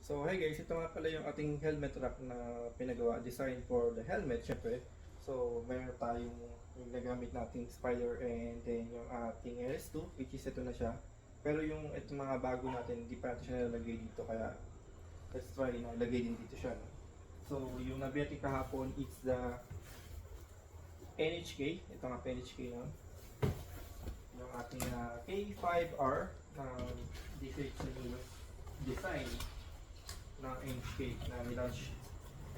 So hey guys, ito nga pala yung ating helmet wrap na pinagawa, design for the helmet syempre. So meron tayong yung nagamit nating spider and then yung ating LS2 which is ito na siya. Pero yung ito mga bago natin, hindi pa natin siya nalagay dito kaya let's try na ilagay din dito siya. No? So yung nabiyati kahapon it's the NHK, ito nga NHK no? Yung ating K5R na defect sa design ng NHK na nilaunch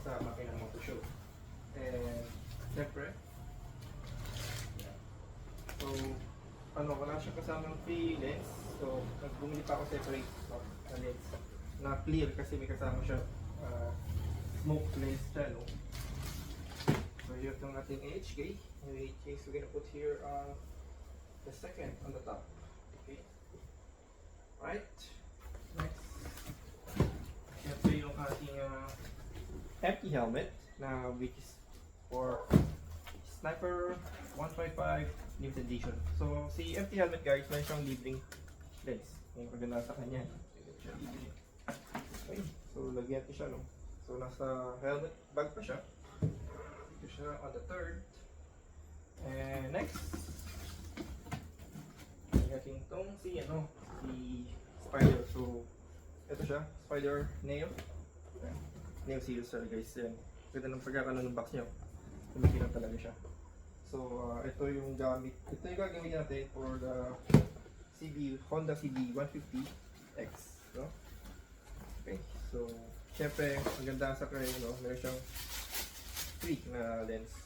sa makina ng Moto Show. And siyempre, so wala siyang kasamang free lens. So nagbumili pa ako separate na lens na clear kasi may kasama siya smoke lens siya, no? So yun itong ating NHK. Yung NHK is we're gonna put here the second on the top. Okay. Right. Next. Ito yung ating empty helmet na which is for Sniper 155 limited edition. So si empty helmet guys, may siyang libreng lens. Yung kaganda sa kanya. Okay. So lagyan natin siya, no? So nasa helmet bag pa siya. Ito siya on the third. And next, lagyan itong si Spider. So ito siya, Spider Neo. Neo series siya guys. Yan. Ganda ng pagkakaroon ng box nyo. Kumikilang talaga siya. So ito yung gamit. Ito yung gagawin natin for the Honda CB 150X. No? Okay. So syempre, ang ganda sa kayo, no? Meron siyang free na lens.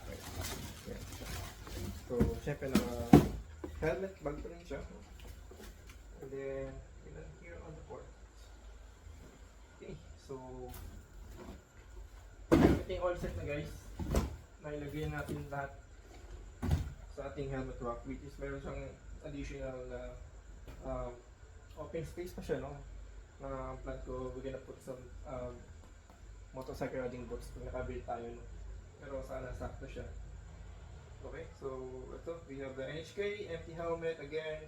Okay. Yan. So syempre na helmet bag pa rin siya. And then here on the port. Okay, so everything all set na guys. Nailagay natin lahat sa ating helmet rack, which is meron siyang additional open space pa siya, no? Na plan ko, we're gonna put some motorcycle riding boots kung nakabili tayo, no? Pero sana sakto siya. Okay, so ito, we have the NHK, empty helmet again,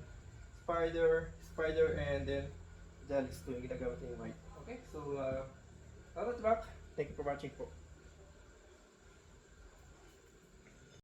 Spider, and then Jalis 2 yung ginagamit yung white. Okay, so, Thank you for watching po.